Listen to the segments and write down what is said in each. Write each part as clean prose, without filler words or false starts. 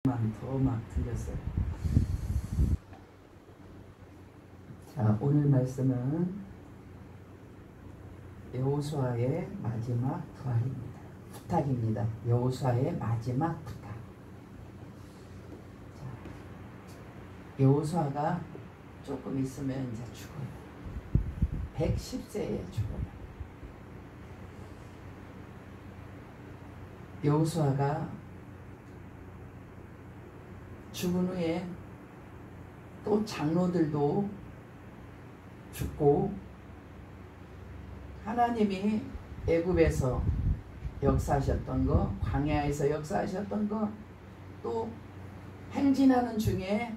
더 막 들렸어요. 자, 오늘 말씀은 여호수아의 마지막 부탁입니다. 여호수아의 마지막 부탁. 자, 여호수아가 조금 있으면 이제 죽어요. 110세에 죽어요. 여호수아가 죽은 후에 또 장로들도 죽고, 하나님이 애굽에서 역사하셨던 거, 광야에서 역사하셨던 거, 또 행진하는 중에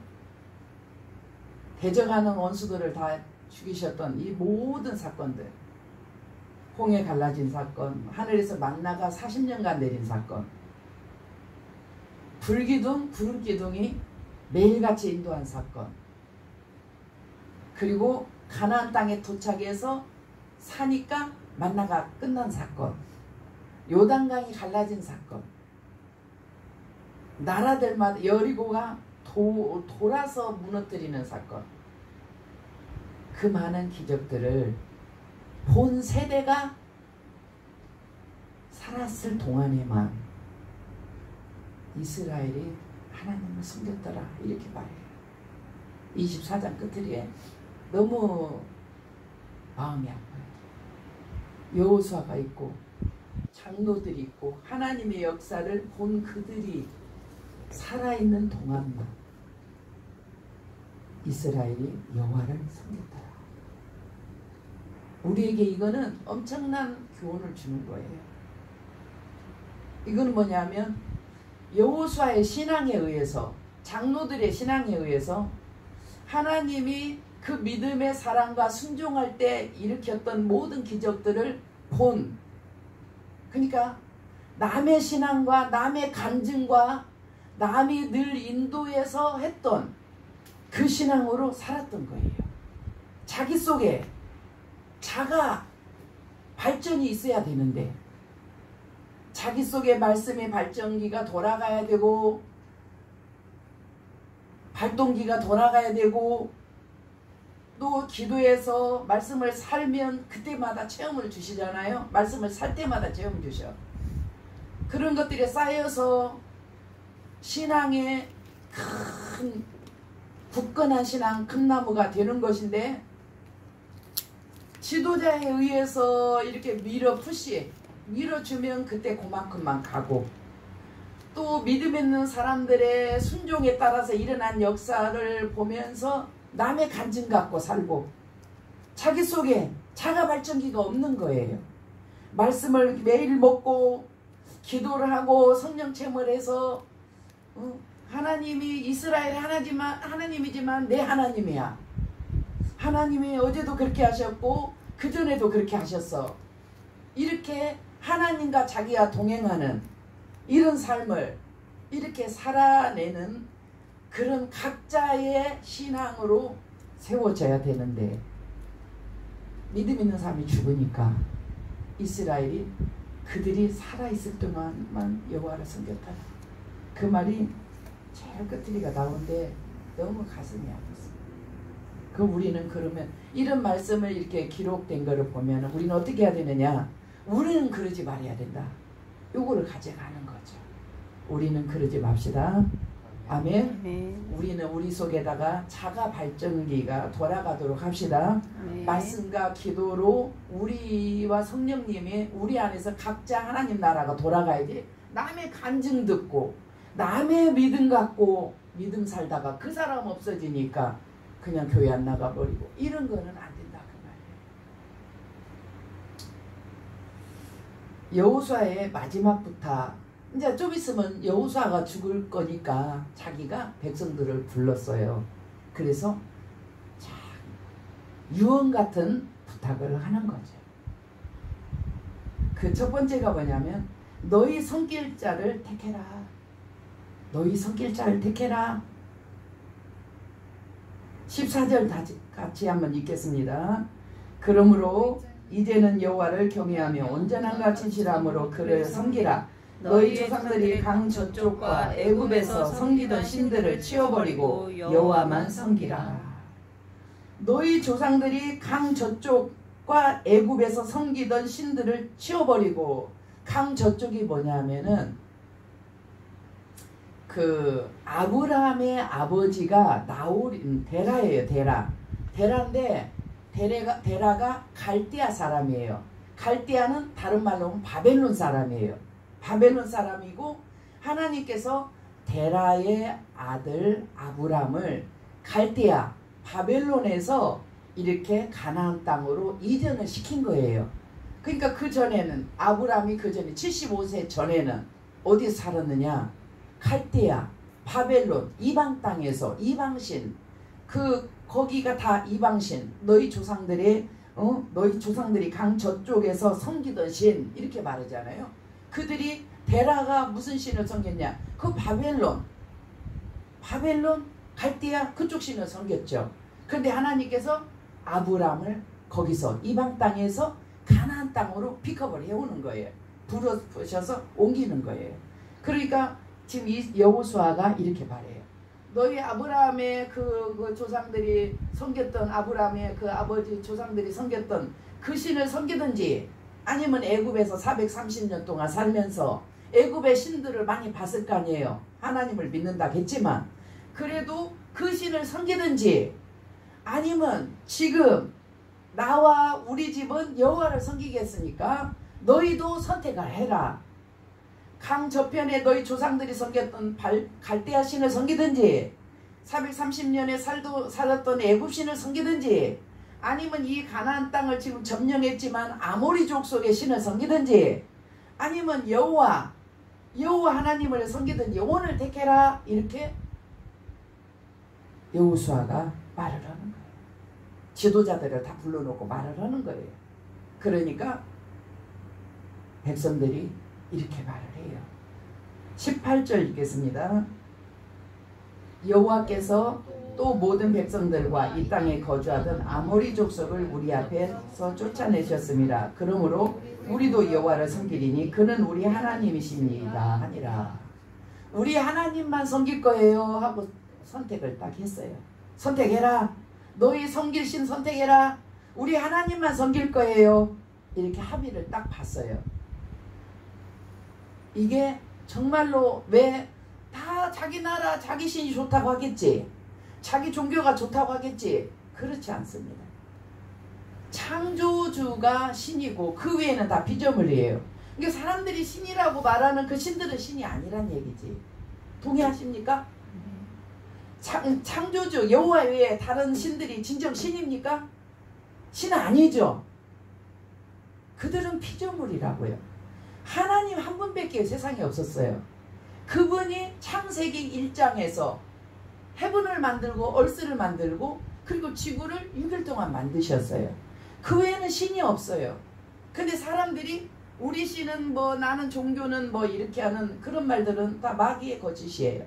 대적하는 원수들을 다 죽이셨던 이 모든 사건들, 홍해 갈라진 사건, 하늘에서 만나가 40년간 내린 사건, 불기둥, 구름기둥이 매일같이 인도한 사건, 그리고 가나안 땅에 도착해서 사니까 만나가 끝난 사건, 요단강이 갈라진 사건, 나라들마다 여리고가 돌아서 무너뜨리는 사건, 그 많은 기적들을 본 세대가 살았을 동안에만 이스라엘이 하나님을 숨겼더라, 이렇게 말해요. 24장 끝에 너무 마음이 아파요. 여호수아가 있고 장로들이 있고 하나님의 역사를 본 그들이 살아있는 동안만 이스라엘이 여호와를 섬겼더라. 우리에게 이거는 엄청난 교훈을 주는 거예요. 이거는 뭐냐면 여호수아의 신앙에 의해서, 장로들의 신앙에 의해서 하나님이 그 믿음의 사랑과 순종할 때 일으켰던 모든 기적들을 본, 그러니까 남의 신앙과 남의 간증과 남이 늘 인도해서 했던 그 신앙으로 살았던 거예요. 자기 속에 자가 발전이 있어야 되는데, 자기 속에 말씀의 발전기가 돌아가야 되고, 발동기가 돌아가야 되고, 또 기도해서 말씀을 살면 그때마다 체험을 주시잖아요. 말씀을 살 때마다 체험 주셔. 그런 것들이 쌓여서 신앙의 큰 굳건한 신앙, 큰 나무가 되는 것인데, 지도자에 의해서 이렇게 밀어주면 그때 그만큼만 가고, 또 믿음 있는 사람들의 순종에 따라서 일어난 역사를 보면서 남의 간증 갖고 살고, 자기 속에 자가 발전기가 없는 거예요. 말씀을 매일 먹고 기도를 하고 성령 체험을 해서 하나님이 이스라엘의 하나님이지만 내 하나님이야. 하나님이 어제도 그렇게 하셨고 그전에도 그렇게 하셨어. 이렇게 하나님과 자기가 동행하는 이런 삶을 이렇게 살아내는 그런 각자의 신앙으로 세워져야 되는데, 믿음 있는 사람이 죽으니까 이스라엘이 그들이 살아있을 동안만 여호와를 섬겼다. 그 말이 제일 끝리가 나오는데 너무 가슴이 아팠어요. 그 우리는 그러면 이런 말씀을 이렇게 기록된 거를 보면 우리는 어떻게 해야 되느냐? 우리는 그러지 말아야 된다. 요거를 가져가는 거죠. 우리는 그러지 맙시다. 아멘. 네. 우리는 우리 속에다가 자가 발전기가 돌아가도록 합시다. 네. 말씀과 기도로 우리와 성령님이 우리 안에서 각자 하나님 나라가 돌아가야지. 남의 간증 듣고 남의 믿음 갖고 믿음 살다가 그 사람 없어지니까 그냥 교회 안 나가버리고 이런 거는 안 된다, 그 말이에요. 여호수아의 마지막 부탁. 이제 좀 있으면 여호수아가 죽을 거니까 자기가 백성들을 불렀어요. 그래서 유언 같은 부탁을 하는 거죠. 그 첫 번째가 뭐냐면 너희 섬길 자를 택해라. 너희 섬길 자를 택해라. 14절 같이 한번 읽겠습니다. 그러므로 이제는 여호와를 경외하며 온전함과 진실함으로 그를 섬기라. 너희 조상들이 강 저쪽과 애굽에서 섬기던 신들을 치워버리고 여호와만 섬기라. 너희 조상들이 강 저쪽과 애굽에서 섬기던 신들을 치워버리고, 강 저쪽이 뭐냐면은 그 아브라함의 아버지가 데라예요. 데라인데 데라가 갈대아 사람이에요. 갈대아는 다른 말로 하면 바벨론 사람이에요. 바벨론 사람이고, 하나님께서 데라의 아들 아브람을 갈대아 바벨론에서 이렇게 가나안 땅으로 이전을 시킨 거예요. 그러니까 그 전에는 아브람이 그 전에 75세 전에는 어디서 살았느냐? 갈대아, 바벨론, 이방 땅에서 이방신, 거기가 다 이방신, 너희 조상들이 강 저쪽에서 섬기던 신, 이렇게 말하잖아요. 그들이 데라가 무슨 신을 섬겼냐? 그 바벨론, 갈대아 그쪽 신을 섬겼죠. 그런데 하나님께서 아브람을 거기서 이방 땅에서 가나안 땅으로 픽업을 해오는 거예요. 부르셔서 옮기는 거예요. 그러니까 지금 이 여호수아가 이렇게 말해요. 너희 아브라함의 그 조상들이 섬겼던, 아브라함의 그 아버지 조상들이 섬겼던 그 신을 섬기든지, 아니면 애굽에서 430년 동안 살면서 애굽의 신들을 많이 봤을 거 아니에요. 하나님을 믿는다겠지만 그래도 그 신을 섬기든지, 아니면 지금 나와 우리 집은 여호와를 섬기겠으니까 너희도 선택을 해라. 강 저편에 너희 조상들이 섬겼던 갈대아 신을 섬기든지, 430년에 살았던 애굽 신을 섬기든지, 아니면 이 가나안 땅을 지금 점령했지만 아모리 족속의 신을 섬기든지, 아니면 여호와 하나님을 섬기든지 오늘 택해라. 이렇게 여호수아가 말을 하는 거예요. 지도자들을 다 불러놓고 말을 하는 거예요. 그러니까 백성들이 이렇게 말을 해요. 18절 읽겠습니다. 여호와께서 또 모든 백성들과 이 땅에 거주하던 아모리 족속을 우리 앞에서 쫓아내셨습니다. 그러므로 우리도 여호와를 섬기리니 그는 우리 하나님이십니다 하니라. 우리 하나님만 섬길 거예요 하고 선택을 딱 했어요. 선택해라. 너희 섬길 신 선택해라. 우리 하나님만 섬길 거예요. 이렇게 합의를 딱 봤어요. 이게 정말로 왜 다 자기 나라 자기 신이 좋다고 하겠지, 자기 종교가 좋다고 하겠지? 그렇지 않습니다. 창조주가 신이고 그 외에는 다 피조물이에요. 그러니까 사람들이 신이라고 말하는 그 신들은 신이 아니란 얘기지. 동의하십니까? 창조주 여호와 외에 다른 신들이 진정 신입니까? 신 아니죠. 그들은 피조물이라고요. 하나님 한 분밖에 세상에 없었어요. 그분이 창세기 1장에서 해븐을 만들고 얼스를 만들고 그리고 지구를 6일 동안 만드셨어요. 그 외에는 신이 없어요. 근데 사람들이 우리 신은 뭐 나는 종교는 뭐 이렇게 하는 그런 말들은 다 마귀의 거짓이에요.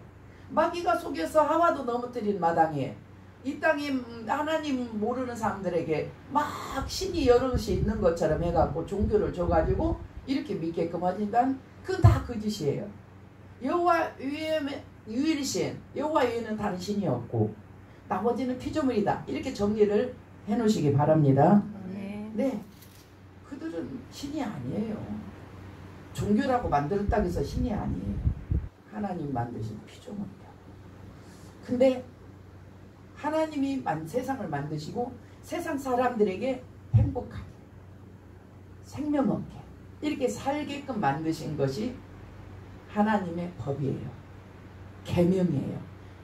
마귀가 속여서 하와도 넘어뜨린 마당에 이 땅에 하나님 모르는 사람들에게 막 신이 여럿이 있는 것처럼 해갖고 종교를 줘가지고 이렇게 믿게끔 하니까 그건 다 거짓이에요. 여호와 외에 유일신, 여호와 외에는 다른 신이 없고 나머지는 피조물이다. 이렇게 정리를 해놓으시기 바랍니다. 네, 그들은 신이 아니에요. 종교라고 만들었다고 해서 신이 아니에요. 하나님 만드신 피조물이다. 근데 하나님이 세상을 만드시고 세상 사람들에게 행복하게, 생명 없게 이렇게 살게끔 만드신 것이 하나님의 법이에요. 계명이에요.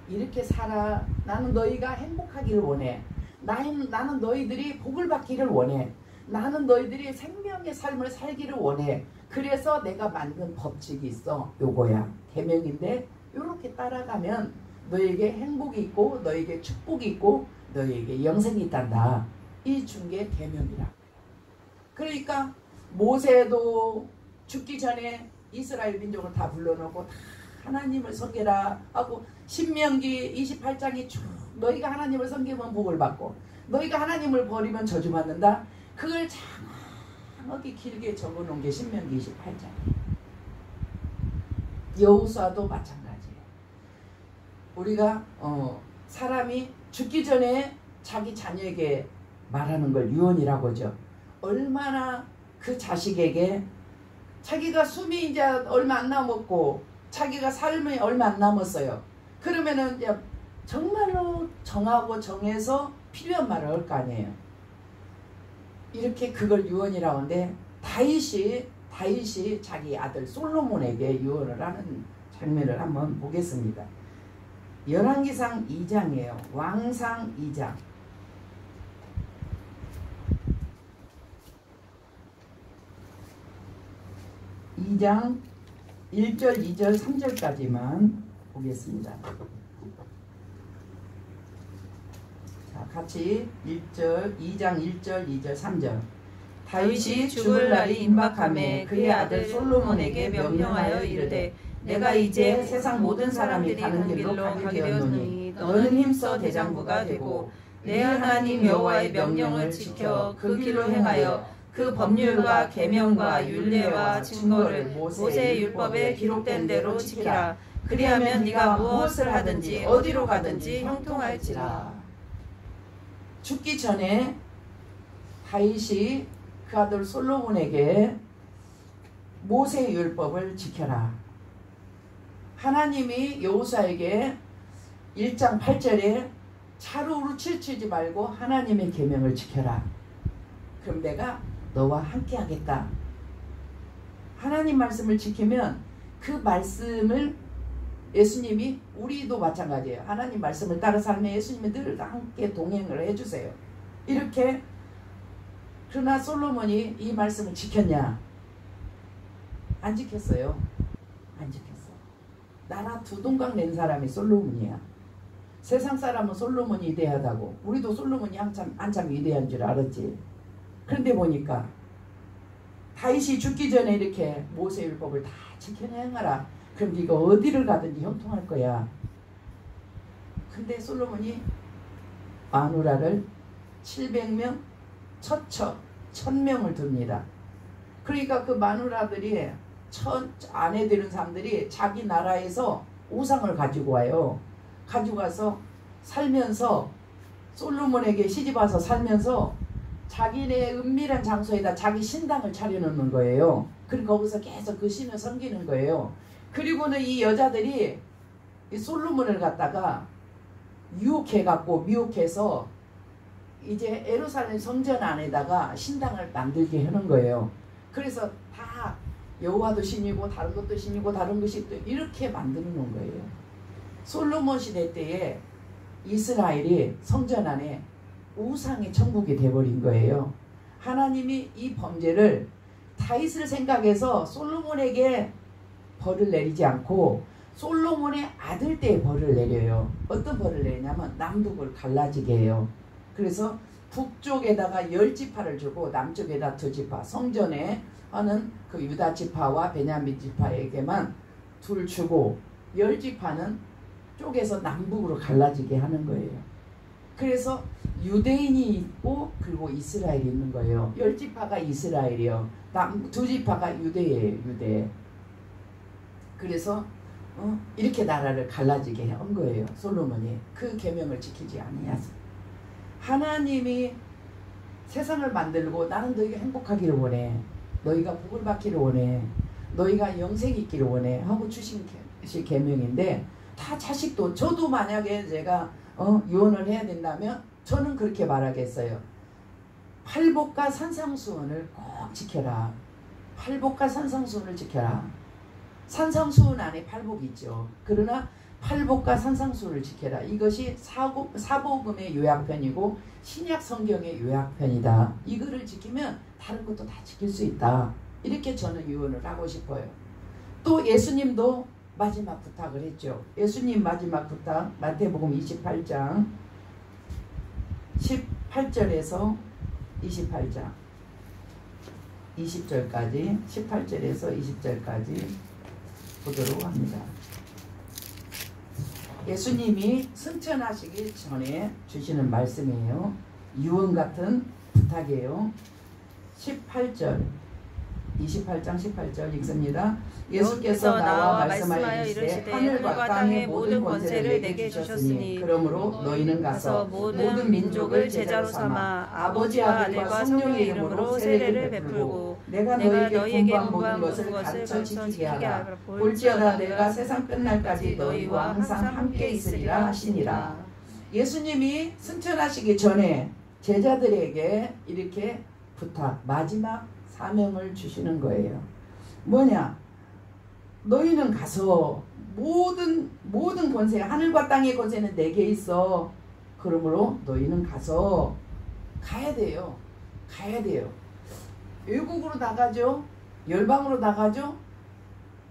이렇게 살아. 나는 너희가 행복하기를 원해. 나는 너희들이 복을 받기를 원해. 나는 너희들이 생명의 삶을 살기를 원해. 그래서 내가 만든 법칙이 있어. 요거야. 계명인데 요렇게 따라가면 너에게 행복이 있고 너에게 축복이 있고 너에게 영생이 있단다. 이 중에 계명이라고요. 그러니까 모세도 죽기 전에 이스라엘 민족을 다 불러놓고 다 하나님을 섬기라 하고 신명기 28장이 쭉 너희가 하나님을 섬기면 복을 받고 너희가 하나님을 버리면 저주받는다. 그걸 장하게 길게 적어놓은 게 신명기 28장이에요. 여호수아도 마찬가지예요. 우리가 사람이 죽기 전에 자기 자녀에게 말하는 걸 유언이라고 하죠. 얼마나 그 자식에게 자기가 숨이 이제 얼마 안 남았고 자기가 삶이 얼마 안 남았어요. 그러면은 이제 정말로 정하고 정해서 필요한 말을 할 거 아니에요. 이렇게 그걸 유언이라고 하는데 다윗이 자기 아들 솔로몬에게 유언을 하는 장면을 한번 보겠습니다. 열왕기상 2장이에요. 왕상 2장. 2장 1절, 2절, 3절까지만 보겠습니다. 자, 같이 2장 1절, 2절, 3절. 다윗이 죽을 날이 임박하매 그의 아들 솔로몬에게 명령하여 이르되 내가 이제 세상 모든 사람이 가는 길로 가게 되었노니 너는 힘써 대장부가 되고 내 하나님 여호와의 명령을 지켜 그 길로 행하여 그 법률과 계명과 율례와 증거를 모세의 율법에 기록된 대로 지키라. 그리하면 네가 무엇을 하든지 어디로 가든지 형통할지라. 죽기 전에 다윗이 그 아들 솔로몬에게 모세의 율법을 지켜라. 하나님이 여호수아에게 1장 8절에 차루로 치우치지 말고 하나님의 계명을 지켜라. 그럼 내가 너와 함께 하겠다. 하나님 말씀을 지키면 그 말씀을 예수님이 우리도 마찬가지예요. 하나님 말씀을 따라 살면 예수님이 늘 함께 동행을 해주세요. 이렇게 그러나 솔로몬이 이 말씀을 지켰냐? 안 지켰어요. 안 지켰어. 나라 두 동강 낸 사람이 솔로몬이야. 세상 사람은 솔로몬이 위대하다고. 우리도 솔로몬이 한참 위대한 줄 알았지. 그런데 보니까 다윗이 죽기 전에 이렇게 모세 율법을 다 지켜 행하라. 그럼 네가 어디를 가든지 형통할 거야. 근데 솔로몬이 마누라를 700명, 처처 1000명을 둡니다. 그러니까 그 마누라들이 아내 되는 사람들이 자기 나라에서 우상을 가지고 와요. 가지고 와서 살면서 솔로몬에게 시집와서 살면서 자기네 은밀한 장소에다 자기 신당을 차려놓는 거예요. 그리고 거기서 계속 그 신을 섬기는 거예요. 그리고는 이 여자들이 이 솔로몬을 갖다가 유혹해갖고 미혹해서 이제 예루살렘 성전 안에다가 신당을 만들게 하는 거예요. 그래서 다 여호와도 신이고 다른 것도 신이고 다른 것이 또 이렇게 만드는 거예요. 솔로몬 시대 때에 이스라엘이 성전 안에 우상의 천국이 돼버린 거예요. 하나님이 이 범죄를 다윗을 생각해서 솔로몬에게 벌을 내리지 않고 솔로몬의 아들 때에 벌을 내려요. 어떤 벌을 내냐면 남북을 갈라지게 해요. 그래서 북쪽에다가 10지파를 주고 남쪽에다 2지파, 성전에 하는 그 유다 지파와 베냐민 지파에게만 둘 주고 10지파는 쪼개서 남북으로 갈라지게 하는 거예요. 그래서 유대인이 있고 그리고 이스라엘이 있는 거예요. 10지파가 이스라엘이요. 2지파가 유대예요. 유대. 그래서 이렇게 나라를 갈라지게 한 거예요. 솔로몬이 그 계명을 지키지 아니하서. 하나님이 세상을 만들고 나는 너희가 행복하기를 원해. 너희가 복을 받기를 원해. 너희가 영생이 있기를 원해 하고 주신 계명인데 다 자식도 저도 만약에 제가 유언을 해야 된다면 저는 그렇게 말하겠어요. 팔복과 산상수훈을 꼭 지켜라. 팔복과 산상수훈을 지켜라. 산상수훈 안에 팔복이 있죠. 그러나 팔복과 산상수훈을 지켜라. 이것이 사복음의 요약편이고 신약 성경의 요약편이다. 이거를 지키면 다른 것도 다 지킬 수 있다. 이렇게 저는 유언을 하고 싶어요. 또 예수님도 마지막 부탁을 했죠. 예수님 마지막 부탁 마태복음 28장 18절에서 28장 20절까지 18절에서 20절까지 보도록 합니다. 예수님이 승천하시기 전에 주시는 말씀이에요. 유언 같은 부탁이에요. 18절 28장 18절 읽습니다. 예수께서 나와 말씀하여 이르시되 하늘과 땅의 모든 권세를 내게 주셨으니 그러므로 너희는 가서 모든 민족을 제자로 삼아 아버지와 아들과 성령의 이름으로 세례를 베풀고 내가 너희에게 분부한 모든 것을 가르쳐 지키게 하라. 볼지어다 내가 세상 끝날까지 너희와 항상 함께 있으리라 하시니라. 예수님이 승천하시기 전에 제자들에게 이렇게 부탁, 마지막 사명을 주시는 거예요. 뭐냐? 너희는 가서 모든 권세, 하늘과 땅의 권세는 내게 있어. 그러므로 너희는 가서 가야 돼요. 가야 돼요. 외국으로 나가죠. 열방으로 나가죠.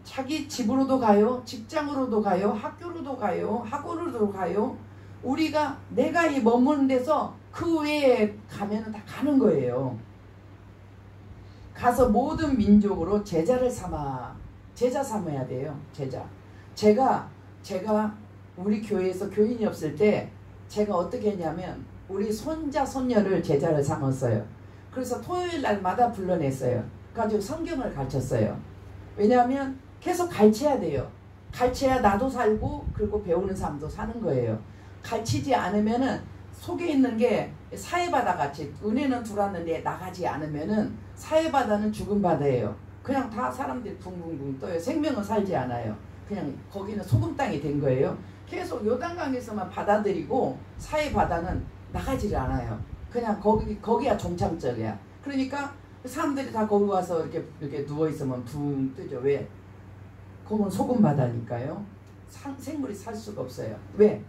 자기 집으로도 가요. 직장으로도 가요. 학교로도 가요. 학원으로도 가요. 우리가 내가 이 머무는 데서 그 외에 가면은 다 가는 거예요. 가서 모든 민족으로 제자를 삼아. 제자 삼아야 돼요. 제자. 제가 우리 교회에서 교인이 없을 때 제가 어떻게 했냐면 우리 손자 손녀를 제자를 삼았어요. 그래서 토요일 날마다 불러냈어요. 가지고 성경을 가르쳤어요. 왜냐하면 계속 가르쳐야 돼요. 가르쳐야 나도 살고 그리고 배우는 사람도 사는 거예요. 가르치지 않으면은 속에 있는 게 사회바다 같이 은혜는 들어왔는데 나가지 않으면은 사회바다는 죽은 바다예요. 그냥 다 사람들이 붕붕붕 떠요. 생명은 살지 않아요. 그냥 거기는 소금 땅이 된 거예요. 계속 요단강에서만 받아들이고 사회바다는 나가지를 않아요. 그냥 거기야 종착적이야. 그러니까 사람들이 다 거기 와서 이렇게 누워 있으면 붕 뜨죠. 왜? 거기는 소금 바다니까요. 생물이 살 수가 없어요. 왜?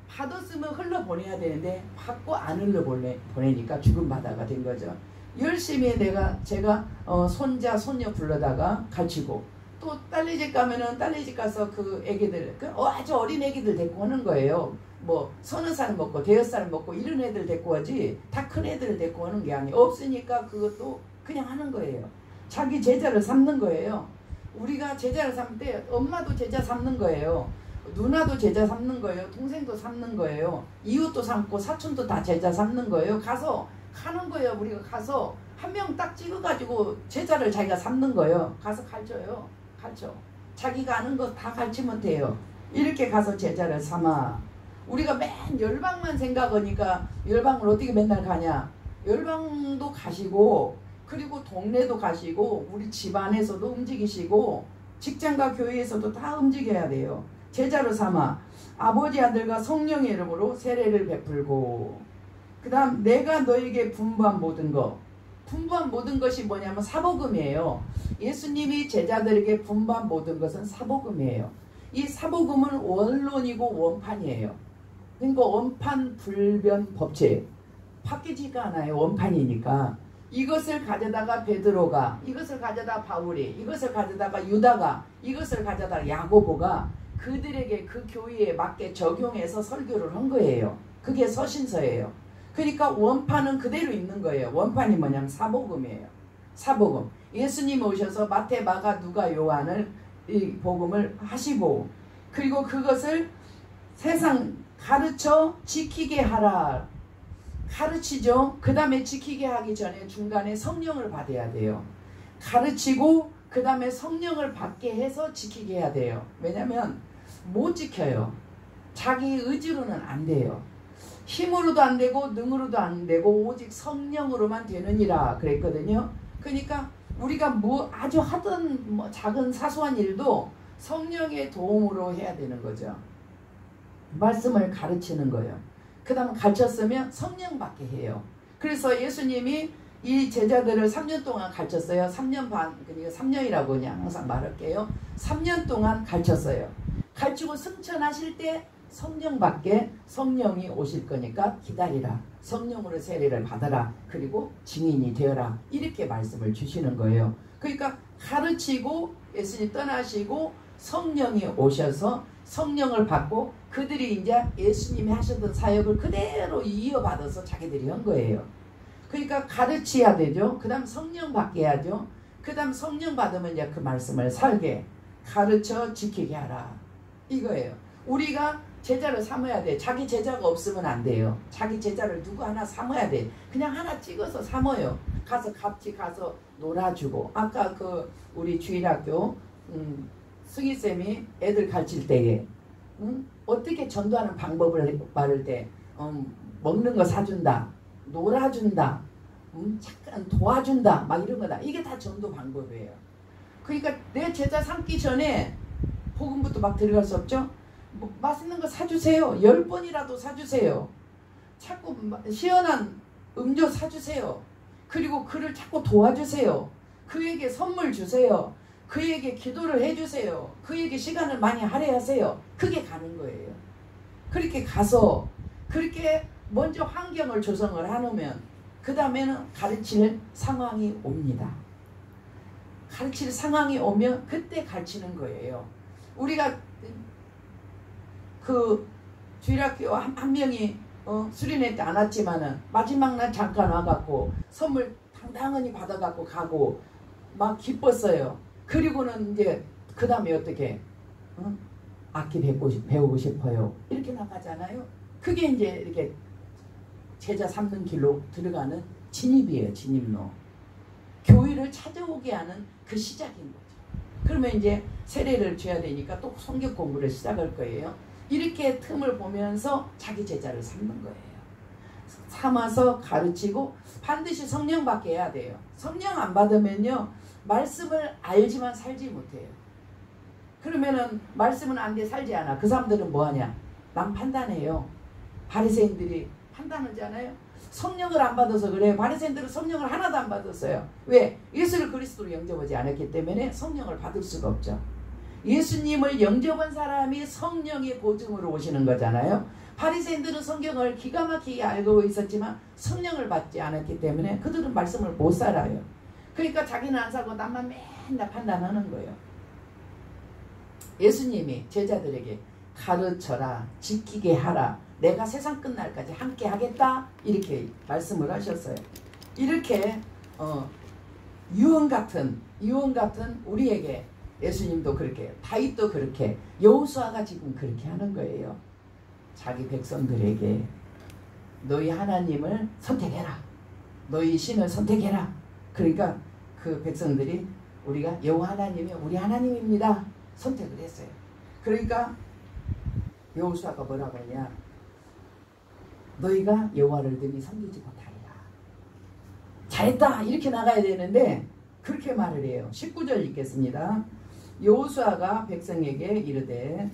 받았으면 흘러보내야 되는데 받고 안 흘러보내니까 죽은 바다가 된 거죠. 열심히 제가 손자 손녀 불러다가 가르치고 또 딸네집 가면은 딸네집 가서 그 애기들 아주 어린 애기들 데리고 오는 거예요. 뭐 서너 살 먹고 대여 살 먹고 이런 애들 데리고 오지 다 큰 애들 데리고 오는 게 아니에요. 없으니까 그것도 그냥 하는 거예요. 자기 제자를 삼는 거예요. 우리가 제자를 삼을 때 엄마도 제자 삼는 거예요. 누나도 제자 삼는 거예요. 동생도 삼는 거예요. 이웃도 삼고 사촌도 다 제자 삼는 거예요. 가서 가는 거예요. 우리가 가서 한 명 딱 찍어가지고 제자를 자기가 삼는 거예요. 가서 가르쳐요. 가르쳐. 자기가 아는 거 다 가르치면 돼요. 이렇게 가서 제자를 삼아. 우리가 맨 열방만 생각하니까 열방을 어떻게 맨날 가냐. 열방도 가시고 그리고 동네도 가시고 우리 집안에서도 움직이시고 직장과 교회에서도 다 움직여야 돼요. 제자로 삼아 아버지 아들과 성령의 이름으로 세례를 베풀고 그 다음 내가 너에게 분부한 모든 것이 뭐냐면 사복음이에요. 예수님이 제자들에게 분부한 모든 것은 사복음이에요. 이 사복음은 원론이고 원판이에요. 그러니까 원판 불변 법칙 바뀌지가 않아요. 원판이니까 이것을 가져다가 베드로가 이것을 가져다 바울이 이것을 가져다가 유다가 이것을 가져다가 야고보가 그들에게 그 교회에 맞게 적용해서 설교를 한 거예요. 그게 서신서예요. 그러니까 원판은 그대로 있는 거예요. 원판이 뭐냐면 사복음이에요. 사복음. 예수님 오셔서 마태, 마가, 누가, 요한을 이 복음을 하시고 그리고 그것을 세상 가르쳐 지키게 하라. 가르치죠. 그 다음에 지키게 하기 전에 중간에 성령을 받아야 돼요. 가르치고 그 다음에 성령을 받게 해서 지키게 해야 돼요. 왜냐면 못 지켜요. 자기 의지로는 안 돼요. 힘으로도 안 되고 능으로도 안 되고 오직 성령으로만 되느니라 그랬거든요. 그러니까 우리가 아주 하던 작은 사소한 일도 성령의 도움으로 해야 되는 거죠. 말씀을 가르치는 거예요. 그 다음 가르쳤으면 성령 받게 해요. 그래서 예수님이 이 제자들을 3년 동안 가르쳤어요. 3년 반, 그러니까 3년이라고 그냥 항상 말할게요. 3년 동안 가르쳤어요. 가르치고 승천하실 때 성령 받게 성령이 오실 거니까 기다리라. 성령으로 세례를 받아라. 그리고 증인이 되어라. 이렇게 말씀을 주시는 거예요. 그러니까 가르치고 예수님 떠나시고 성령이 오셔서 성령을 받고 그들이 이제 예수님이 하셨던 사역을 그대로 이어받아서 자기들이 한 거예요. 그러니까 가르쳐야 되죠. 그 다음 성령 받게 해야죠. 그 다음 성령 받으면 이제 그 말씀을 살게 가르쳐 지키게 하라. 이거예요. 우리가 제자를 삼아야 돼. 자기 제자가 없으면 안 돼요. 자기 제자를 누구 하나 삼아야 돼. 그냥 하나 찍어서 삼아요. 가서 같이 가서 놀아주고 아까 그 우리 주일학교 승희쌤이 애들 가르칠 때에 어떻게 전도하는 방법을 말할 때 먹는 거 사준다, 놀아준다, 잠깐 도와준다 막 이런 거다. 이게 다 전도 방법이에요. 그러니까 내 제자 삼기 전에 복음부터 막 들어갈 수 없죠. 뭐 맛있는 거 사주세요. 10번이라도 사주세요. 자꾸 시원한 음료 사주세요. 그리고 그를 자꾸 도와주세요. 그에게 선물 주세요. 그에게 기도를 해주세요. 그에게 시간을 많이 할애하세요. 그게 가는 거예요. 그렇게 가서 그렇게 먼저 환경을 조성을 해놓으면 그 다음에는 가르칠 상황이 옵니다. 가르칠 상황이 오면 그때 가르치는 거예요. 우리가 그 주일학교 한 명이 수련회 때 안 왔지만은 마지막 날 잠깐 와갖고 선물 당당히 받아갖고 가고 막 기뻤어요. 그리고는 이제 그 다음에 어떻게 악기 배우고 싶어요. 이렇게 나가잖아요. 그게 이제 이렇게 제자 삼는 길로 들어가는 진입이에요. 진입로. 교회를 찾아오게 하는 그 시작인 거죠. 그러면 이제 세례를 줘야 되니까 또 성경 공부를 시작할 거예요. 이렇게 틈을 보면서 자기 제자를 삼는 거예요. 삼아서 가르치고 반드시 성령 받게 해야 돼요. 성령 안 받으면요. 말씀을 알지만 살지 못해요. 그러면은 말씀은 안 돼 살지 않아. 그 사람들은 뭐하냐? 남 판단해요. 바리새인들이 판단하잖아요. 성령을 안 받아서 그래요. 바리새인들은 성령을 하나도 안 받았어요. 왜? 예수를 그리스도로 영접하지 않았기 때문에 성령을 받을 수가 없죠. 예수님을 영접한 사람이 성령의 보증으로 오시는 거잖아요. 바리새인들은 성경을 기가 막히게 알고 있었지만 성령을 받지 않았기 때문에 그들은 말씀을 못 살아요. 그러니까 자기는 안 살고 남만 맨날 판단하는 거예요. 예수님이 제자들에게 가르쳐라, 지키게 하라, 내가 세상 끝날까지 함께 하겠다 이렇게 말씀을 하셨어요. 이렇게 유언 같은 우리에게 예수님도 그렇게, 다윗도 그렇게, 여호수아가 지금 그렇게 하는 거예요. 자기 백성들에게 너희 하나님을 선택해라. 너희 신을 선택해라. 그러니까 그 백성들이 우리가 여호와 하나님이 우리 하나님입니다. 선택을 했어요. 그러니까 여호수아가 뭐라고 하냐. 너희가 여호와를 능히 섬기지 못하리라. 잘했다. 이렇게 나가야 되는데 그렇게 말을 해요. 19절 읽겠습니다. 여호수아가 백성에게 이르되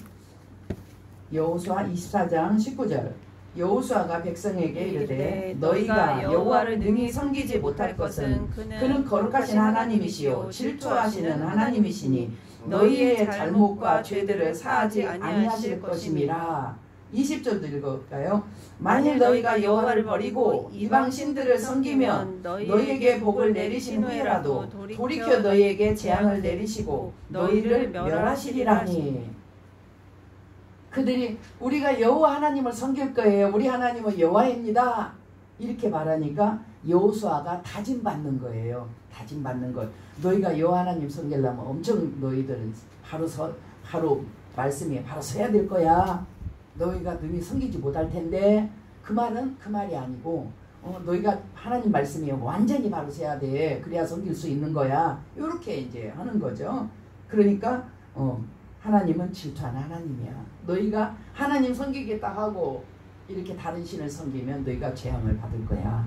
여호수아 24장 19절 여호수아가 백성에게 이르되 너희가 여호와를 능히 섬기지 못할 것은 그는 거룩하신 하나님이시요 질투하시는 하나님이시니 너희의 잘못과 죄들을 사하지 아니하실 것임이라. 20절도 읽어볼까요? 만일 너희가 여호와를 버리고 이방 신들을 섬기면 너희에게 복을 내리신 후에라도 돌이켜 너희에게 재앙을 내리시고 너희를 멸하시리라니. 그들이 우리가 여호와 하나님을 섬길 거예요. 우리 하나님은 여호와입니다. 이렇게 말하니까 여호수아가 다짐받는 거예요. 다짐받는 것. 너희가 여호와 하나님 섬기려면 엄청 너희들은 바로 말씀이 바로 서야 될 거야. 너희가 능히 섬기지 못할 텐데 그 말은 그 말이 아니고 너희가 하나님 말씀이 완전히 바로 서야 돼. 그래야 섬길 수 있는 거야. 이렇게 이제 하는 거죠. 그러니까 하나님은 질투하는 하나님이야. 너희가 하나님 섬기겠다 하고 이렇게 다른 신을 섬기면 너희가 재앙을 받을 거야.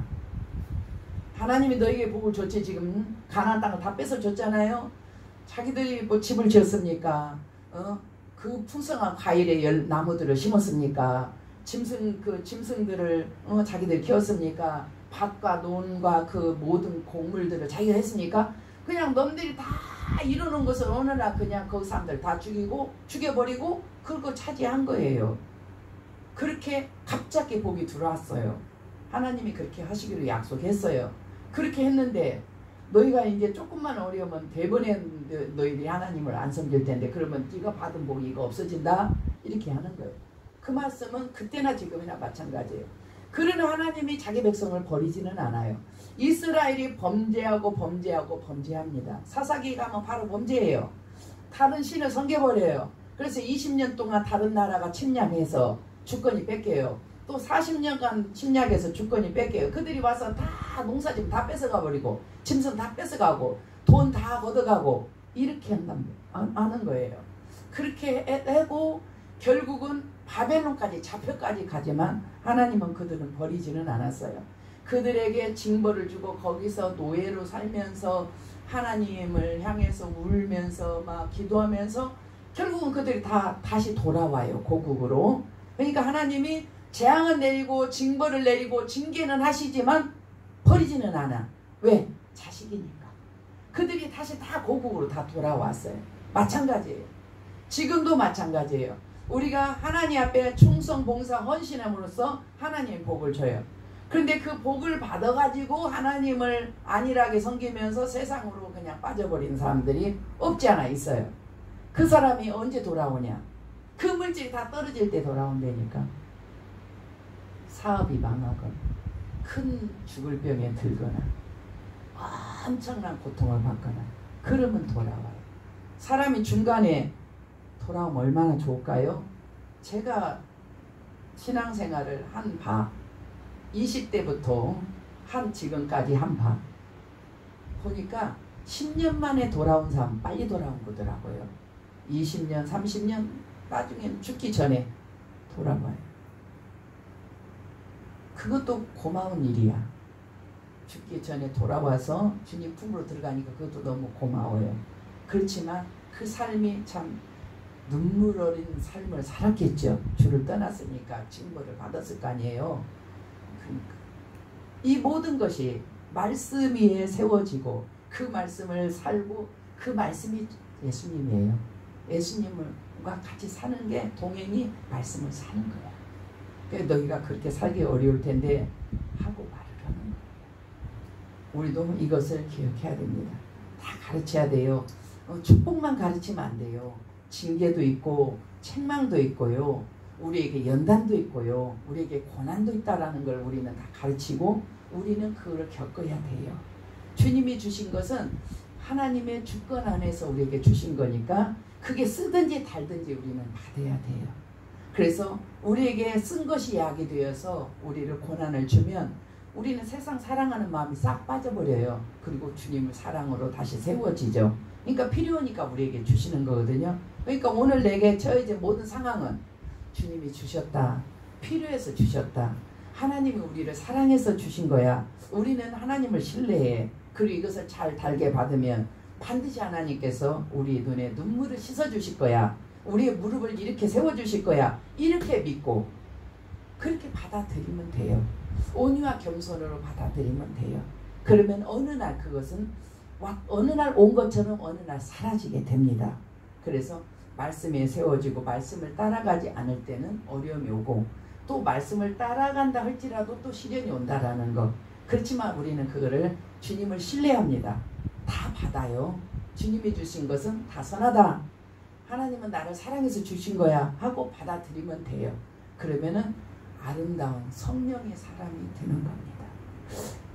하나님이 너희에게 복을 줬지. 지금 가나안 땅을 다 뺏어 줬잖아요. 자기들이 뭐 집을 지었습니까? 그 풍성한 과일의 나무들을 심었습니까? 짐승들을 자기들이 키웠습니까? 밭과 논과 그 모든 곡물들을 자기가 했습니까? 그냥 놈들이 다 이루는 것을 어느 날 그냥 그 사람들 다 죽여버리고 그걸 차지한 거예요. 그렇게 갑자기 복이 들어왔어요. 하나님이 그렇게 하시기로 약속했어요. 그렇게 했는데 너희가 이제 조금만 어려우면 대번에 너희들이 하나님을 안 섬길 텐데 그러면 네가 받은 복이 이거 없어진다? 이렇게 하는 거예요. 그 말씀은 그때나 지금이나 마찬가지예요. 그러나 하나님이 자기 백성을 버리지는 않아요. 이스라엘이 범죄합니다. 사사기 가면 바로 범죄예요. 다른 신을 섬겨버려요. 그래서 20년 동안 다른 나라가 침략해서 주권이 뺏겨요. 또 40년간 침략해서 주권이 뺏겨요. 그들이 와서 다 농사집 다 뺏어가 버리고 짐승 다 뺏어가고 돈 다 걷어가고 이렇게 하는 거예요. 그렇게 하고 결국은 바벨론까지 잡혀까지 가지만 하나님은 그들은 버리지는 않았어요. 그들에게 징벌을 주고 거기서 노예로 살면서 하나님을 향해서 울면서 막 기도하면서 결국은 그들이 다시 돌아와요. 고국으로. 그러니까 하나님이 재앙은 내리고 징벌을 내리고 징계는 하시지만 버리지는 않아. 왜? 자식이니까. 그들이 다시 다 고국으로 다 돌아왔어요. 마찬가지예요. 지금도 마찬가지예요. 우리가 하나님 앞에 충성, 봉사, 헌신함으로써 하나님의 복을 줘요. 그런데 그 복을 받아가지고 하나님을 안일하게 섬기면서 세상으로 그냥 빠져버린 사람들이 없지 않아 있어요. 그 사람이 언제 돌아오냐? 그 물질이 다 떨어질 때 돌아온다니까. 사업이 망하거나 큰 죽을 병에 들거나 엄청난 고통을 받거나 그러면 돌아와요. 사람이 중간에 돌아오면 얼마나 좋을까요? 제가 신앙생활을 한 바 20대부터 한 지금까지 한 바 보니까 10년 만에 돌아온 사람 빨리 돌아온 거더라고요. 20년 30년 나중에 죽기 전에 돌아와요. 그것도 고마운 일이야. 죽기 전에 돌아와서 주님 품으로 들어가니까 그것도 너무 고마워요. 그렇지만 그 삶이 참 눈물 어린 삶을 살았겠죠. 주를 떠났으니까 징벌을 받았을 거 아니에요. 그러니까 이 모든 것이 말씀 위에 세워지고 그 말씀을 살고 그 말씀이 예수님이에요. 예수님과 같이 사는 게 동행이 말씀을 사는 거야. 그러니까 너희가 그렇게 살기 어려울 텐데 하고 말을 하는 거예요. 우리도 이것을 기억해야 됩니다. 다 가르쳐야 돼요. 축복만 가르치면 안 돼요. 징계도 있고 책망도 있고요. 우리에게 연단도 있고요. 우리에게 고난도 있다라는 걸 우리는 다 가르치고 우리는 그걸 겪어야 돼요. 주님이 주신 것은 하나님의 주권 안에서 우리에게 주신 거니까 그게 쓰든지 달든지 우리는 받아야 돼요. 그래서 우리에게 쓴 것이 약이 되어서 우리를 고난을 주면 우리는 세상 사랑하는 마음이 싹 빠져버려요. 그리고 주님을 사랑으로 다시 세워지죠. 그러니까 필요하니까 우리에게 주시는 거거든요. 그러니까 오늘 내게 처해진 모든 상황은 주님이 주셨다. 필요해서 주셨다. 하나님이 우리를 사랑해서 주신 거야. 우리는 하나님을 신뢰해. 그리고 이것을 잘 달게 받으면 반드시 하나님께서 우리 눈에 눈물을 씻어주실 거야. 우리의 무릎을 이렇게 세워주실 거야. 이렇게 믿고 그렇게 받아들이면 돼요. 온유와 겸손으로 받아들이면 돼요. 그러면 어느 날 그것은 어느 날 온 것처럼 어느 날 사라지게 됩니다. 그래서 말씀에 세워지고 말씀을 따라가지 않을 때는 어려움이 오고 또 말씀을 따라간다 할지라도 또 시련이 온다라는 것. 그렇지만 우리는 그거를 주님을 신뢰합니다. 다 받아요. 주님이 주신 것은 다 선하다. 하나님은 나를 사랑해서 주신 거야 하고 받아들이면 돼요. 그러면은 아름다운 성령의 사람이 되는 겁니다.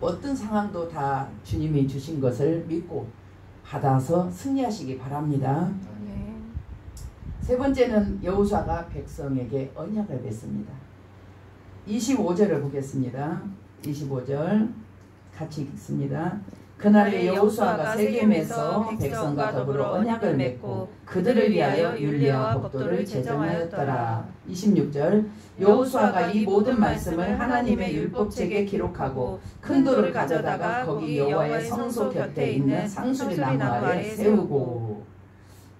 어떤 상황도 다 주님이 주신 것을 믿고 받아서 승리하시기 바랍니다. 네. 세 번째는 여호수아가 백성에게 언약을 맺습니다. 25절을 보겠습니다. 25절 같이 읽습니다. 그날에 여호수아가 세겜에서 백성과 더불어 언약을 맺고 그들을 위하여 율례와 법도를 제정하였더라. 26절 여호수아가 이 모든 말씀을 하나님의 율법책에 기록하고 큰 돌을 가져다가 거기 여호와의 성소 곁에 있는 상수리 나무 아래 세우고.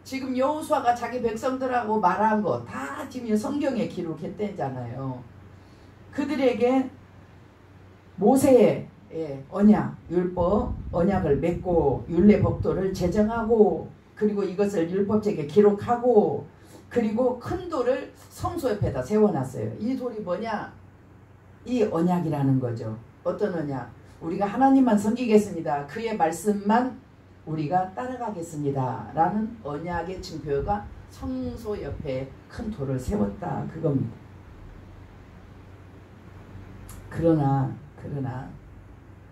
지금 여호수아가 자기 백성들하고 말한 거 다 지금 성경에 기록했대잖아요. 그들에게 모세의 언약, 율법, 언약을 맺고 율례 법도를 제정하고 그리고 이것을 율법책에 기록하고 그리고 큰 돌을 성소 옆에다 세워놨어요. 이 돌이 뭐냐? 이 언약이라는 거죠. 어떤 언약? 우리가 하나님만 섬기겠습니다. 그의 말씀만 우리가 따라가겠습니다. 라는 언약의 증표가 성소 옆에 큰 돌을 세웠다. 그겁니다.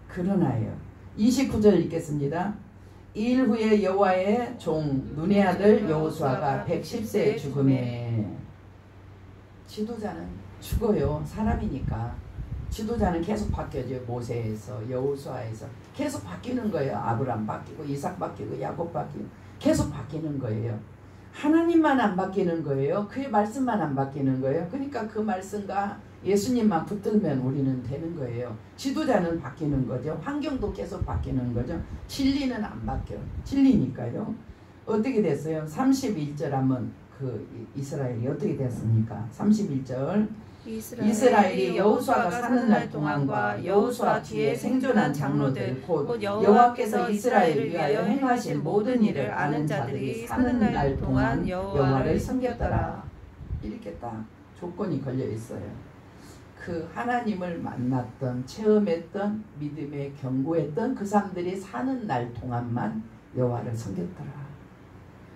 그러나요. 29절 읽겠습니다. 2일 후에 여호와의 종 눈의 아들 여호수아가 110세에 죽음에. 지도자는 죽어요. 사람이니까. 지도자는 계속 바뀌어져요. 모세에서 여호수아에서 계속 바뀌는 거예요. 아브람 바뀌고 이삭 바뀌고 야곱 바뀌고 계속 바뀌는 거예요. 하나님만 안 바뀌는 거예요. 그의 말씀만 안 바뀌는 거예요. 그러니까 그 말씀과 예수님만 붙들면 우리는 되는 거예요. 지도자는 바뀌는 거죠. 환경도 계속 바뀌는 거죠. 진리는 안 바뀌어요. 진리니까요. 어떻게 됐어요? 31절 한번 그 이스라엘이 어떻게 됐습니까? 31절 이스라엘이 여호수아가 사는 날 동안과 여호수아 뒤에 생존한 장로들 곧 여호와께서 이스라엘을 위하여 행하신 모든 일을 아는 자들이 사는 날 동안 여호와를 섬겼더라. 이렇게 딱 조건이 걸려 있어요. 그 하나님을 만났던 체험했던 믿음에 견고했던 그 사람들이 사는 날 동안만 여호와를 섬겼더라.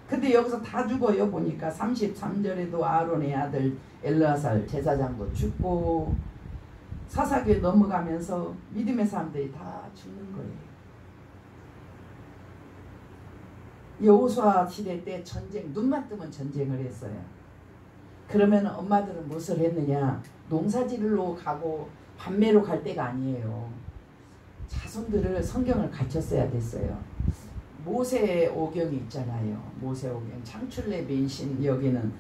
근데 여기서 다 죽어요. 보니까 33절에도 아론의 아들 엘르아살 제사장도 죽고 사사기에 넘어가면서 믿음의 사람들이 다 죽는 거예요. 여호수아 시대 때 전쟁, 눈만 뜨면 전쟁을 했어요. 그러면 엄마들은 무엇을 했느냐? 농사지르러 가고 판매로 갈 때가 아니에요. 자손들을 성경을 가르쳤어야 됐어요. 모세 오경이 있잖아요. 모세 오경, 창출내 민신, 여기는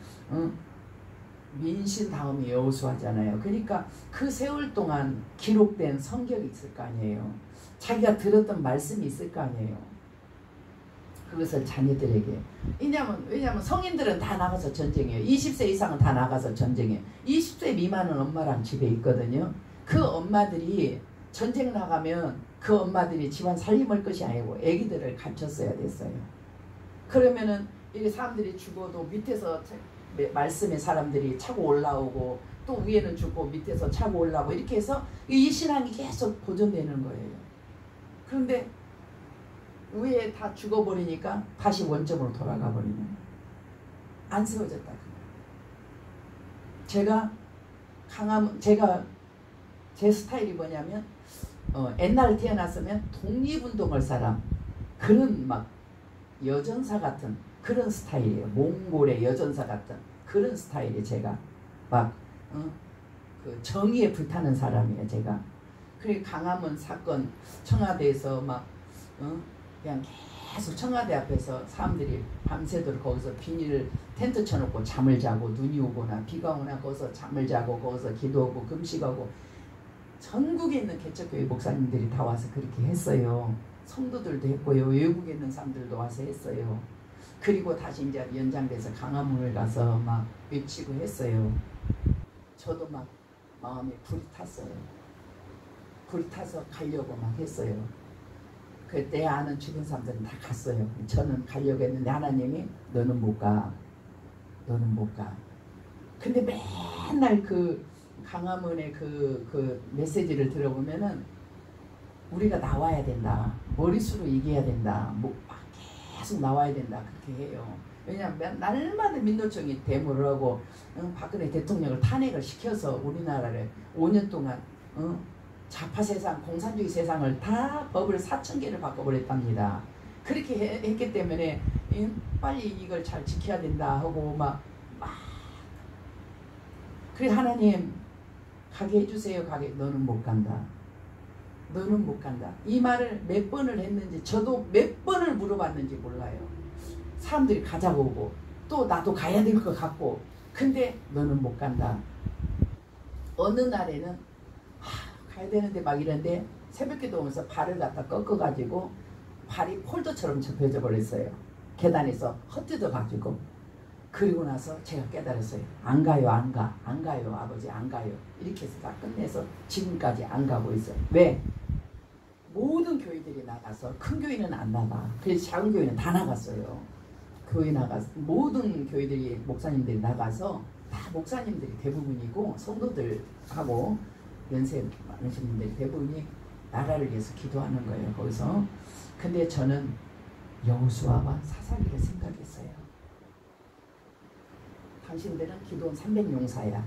민신 다음이 여호수아잖아요. 그러니까 그 세월 동안 기록된 성경이 있을 거 아니에요. 자기가 들었던 말씀이 있을 거 아니에요. 그것을 자녀들에게. 왜냐면 성인들은 다 나가서 전쟁해요. 20세 이상은 다 나가서 전쟁해요. 20세 미만은 엄마랑 집에 있거든요. 그 엄마들이 전쟁 나가면 그 엄마들이 집안 살림할 것이 아니고 애기들을 가르쳤어야 됐어요. 그러면은 이 사람들이 죽어도 밑에서 말씀의 사람들이 차고 올라오고 또 위에는 죽고 밑에서 차고 올라오고 이렇게 해서 이 신앙이 계속 보존되는 거예요. 그런데 위에 다 죽어버리니까 다시 원점으로 돌아가 버리는, 안 세워졌다. 제가 제 스타일이 뭐냐면 옛날에 태어났으면 독립운동할 사람, 그런 막 여전사 같은 그런 스타일이에요. 몽골의 여전사 같은 그런 스타일이에요. 제가 막 그 정의에 불타는 사람이에요. 제가. 그리고 강화문 사건 청와대에서 막 그냥 계속 청와대 앞에서 사람들이 밤새도록 거기서 비닐 텐트 쳐놓고 잠을 자고, 눈이 오거나 비가 오거나 거기서 잠을 자고 거기서 기도하고 금식하고, 전국에 있는 개척교회 목사님들이 다 와서 그렇게 했어요. 성도들도 했고요. 외국에 있는 사람들도 와서 했어요. 그리고 다시 이제 연장돼서 강화문을 가서 막 외치고 했어요. 저도 막 마음에 불이 탔어요. 불이 타서 가려고 막 했어요. 그때 아는 주변 사람들은 다 갔어요. 저는 가려고 했는데 하나님이 너는 못 가. 너는 못 가. 근데 맨날 그 강화문의 그 메시지를 들어보면은 우리가 나와야 된다. 머릿수로 이겨야 된다. 뭐 계속 나와야 된다. 그렇게 해요. 왜냐하면 날마다 민노총이 데모를 하고 박근혜 대통령을 탄핵을 시켜서 우리나라를 5년 동안 좌파 세상, 공산주의 세상을 다 법을 4,000개를 바꿔버렸답니다. 그렇게 했기 때문에 빨리 이걸 잘 지켜야 된다 하고 그래 하나님 가게 해주세요. 가게. 너는 못 간다. 너는 못 간다. 이 말을 몇 번을 했는지 저도 몇 번을 물어봤는지 몰라요. 사람들이 가자고 오고 또 나도 가야 될 것 같고, 근데 너는 못 간다. 어느 날에는 가야 되는데 막 이런데 새벽기도 오면서 발을 갖다 꺾어가지고 발이 폴더처럼 접혀져 버렸어요. 계단에서 헛뜯어 가지고. 그리고 나서 제가 깨달았어요. 안 가요. 안 가요 아버지, 안 가요. 이렇게 해서 다 끝내서 지금까지 안 가고 있어요. 왜? 모든 교회들이 나가서, 큰 교회는 안 나가. 그래서 작은 교회는 다 나갔어요. 교회 나가서 모든 교회들이 목사님들이 나가서 다 목사님들이 대부분이고 성도들하고 연세 많으신 분들이 대부분이 나라를 위해서 기도하는 거예요. 거기서. 근데 저는 여호수아와 사사기를 생각했어요. 당신들은 기도원 300용사야.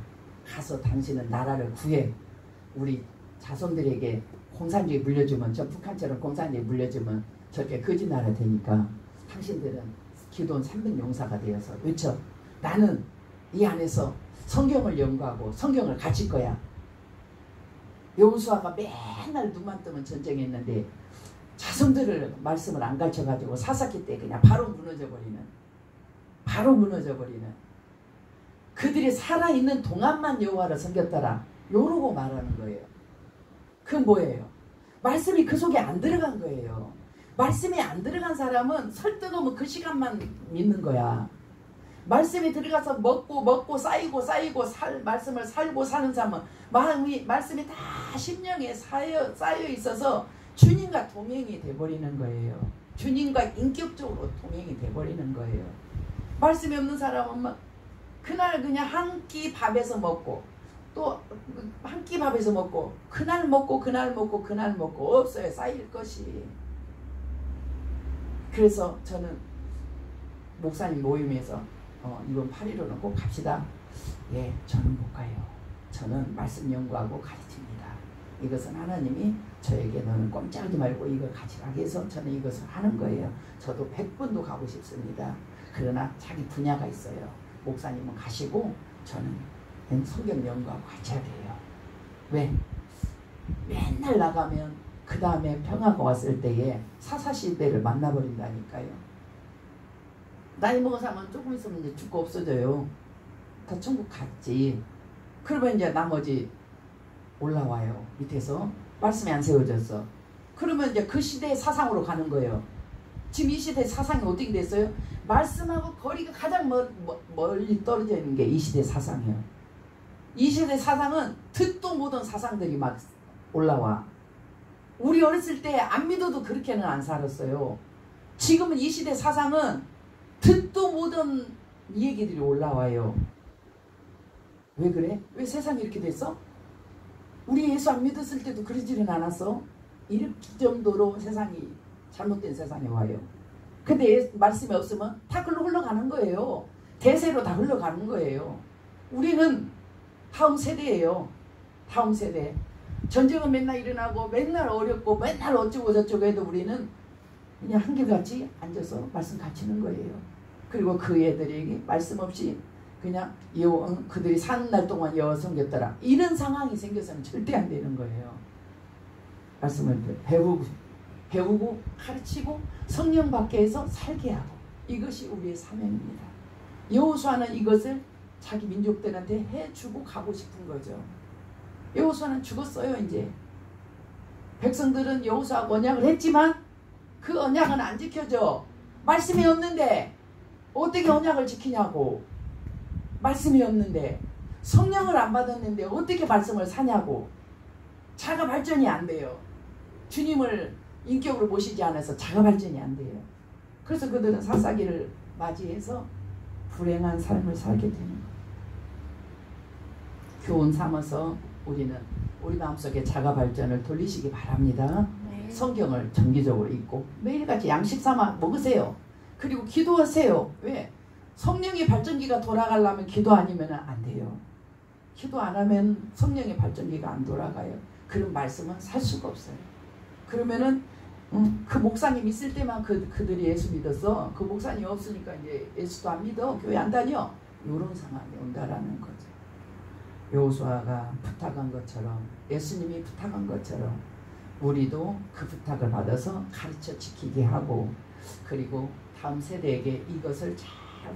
가서 당신은 나라를 구해. 우리 자손들에게 공산주의 물려주면, 저 북한처럼 공산주의 물려주면 저렇게 거지 나라 되니까 당신들은 기도원 300용사가 되어서 외쳐. 나는 이 안에서 성경을 연구하고 성경을 가질 거야. 여호수아가 맨날 눈만 뜨면 전쟁했는데 자손들을 말씀을 안 가르쳐가지고 사사기 때 그냥 바로 무너져버리는, 그들이 살아있는 동안만 여호와를 섬겼더라 요러고 말하는 거예요. 그 뭐예요? 말씀이 그 속에 안 들어간 거예요. 말씀이 안 들어간 사람은 설득하면 그 시간만 믿는 거야. 말씀이 들어가서 먹고 쌓이고 말씀을 살고 사는 사람은 말씀이 다 심령에 쌓여 있어서 주님과 동행이 돼버리는 거예요. 주님과 인격적으로 동행이 돼버리는 거예요. 말씀이 없는 사람은 막 그날 그냥 한 끼 밥에서 먹고 또 한 끼 밥에서 먹고 그날 먹고 없어요. 쌓일 것이. 그래서 저는 목사님 모임에서 이번 8.15는 꼭 갑시다. 예, 저는 못 가요. 저는 말씀 연구하고 가르칩니다. 이것은 하나님이 저에게 너는 꼼짝하지 말고 이걸 가지라 해서 저는 이것을 하는 거예요. 저도 100번도 가고 싶습니다. 그러나 자기 분야가 있어요. 목사님은 가시고 저는 성경 연구하고 같이 돼요. 왜? 맨날 나가면 그 다음에 평화가 왔을 때에 사사시대를 만나버린다니까요. 나이 먹은 사람은 조금 있으면 이제 죽고 없어져요. 다 천국 갔지. 그러면 이제 나머지 올라와요. 밑에서 말씀이 안 세워졌어. 그러면 이제 그 시대의 사상으로 가는 거예요. 지금 이 시대의 사상이 어떻게 됐어요? 말씀하고 거리가 가장 멀리 떨어져 있는 게 이 시대의 사상이에요. 이 시대의 사상은 듣도 못한 사상들이 막 올라와. 우리 어렸을 때 안 믿어도 그렇게는 안 살았어요. 지금은 이 시대 사상은 듣도 못한 얘기들이 올라와요. 왜 그래? 왜 세상이 이렇게 됐어? 우리 예수 안 믿었을 때도 그러지는 않았어. 이럴 정도로 세상이 잘못된 세상에 와요. 근데 말씀이 없으면 다 글로 흘러가는 거예요. 대세로 다 흘러가는 거예요. 우리는 다음 세대예요. 다음 세대. 전쟁은 맨날 일어나고 맨날 어렵고 맨날 어쩌고 저쩌고 해도 우리는 그냥 한결같이 앉아서 말씀 가르치는 거예요. 그리고 그 애들에게 말씀 없이 그냥 그들이 사는 날 동안 여호와 섬겼더라. 이런 상황이 생겨서는 절대 안 되는 거예요. 말씀을 배우고 가르치고 성령 밖에 해서 살게 하고, 이것이 우리의 사명입니다. 여호수아는 이것을 자기 민족들한테 해주고 가고 싶은 거죠. 여호수아는 죽었어요. 이제 백성들은 여호수아가 언약을 했지만 그 언약은 안 지켜져. 말씀이 없는데 어떻게 언약을 지키냐고. 말씀이 없는데 성령을 안 받았는데 어떻게 말씀을 사냐고. 자가 발전이 안 돼요. 주님을 인격으로 모시지 않아서 자가 발전이 안 돼요. 그래서 그들은 사사기를 맞이해서 불행한 삶을 살게 되는 거예요. 교훈 삼아서 우리는 우리 마음속에 자가 발전을 돌리시기 바랍니다. 네. 성경을 정기적으로 읽고 매일같이 양식 삼아 먹으세요. 그리고 기도하세요. 왜? 성령의 발전기가 돌아가려면 기도 아니면 안 돼요. 기도 안 하면 성령의 발전기가 안 돌아가요. 그런 말씀은 살 수가 없어요. 그러면은 그 목사님 있을 때만 그들이 예수 믿었어. 그 목사님 없으니까 이제 예수도 안 믿어. 교회 안 다녀. 이런 상황이 온다라는 거죠. 여호수아가 부탁한 것처럼, 예수님이 부탁한 것처럼 우리도 그 부탁을 받아서 가르쳐 지키게 하고, 그리고 다음 세대에게 이것을 잘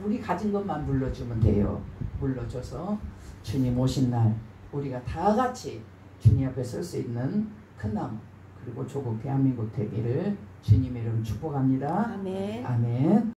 우리 가진 것만 물려주면 돼요. 물려줘서 주님 오신 날 우리가 다 같이 주님 앞에 설 수 있는 큰 나무, 그리고 조국 대한민국 되기를 주님의 이름 축복합니다. 아멘. 아멘.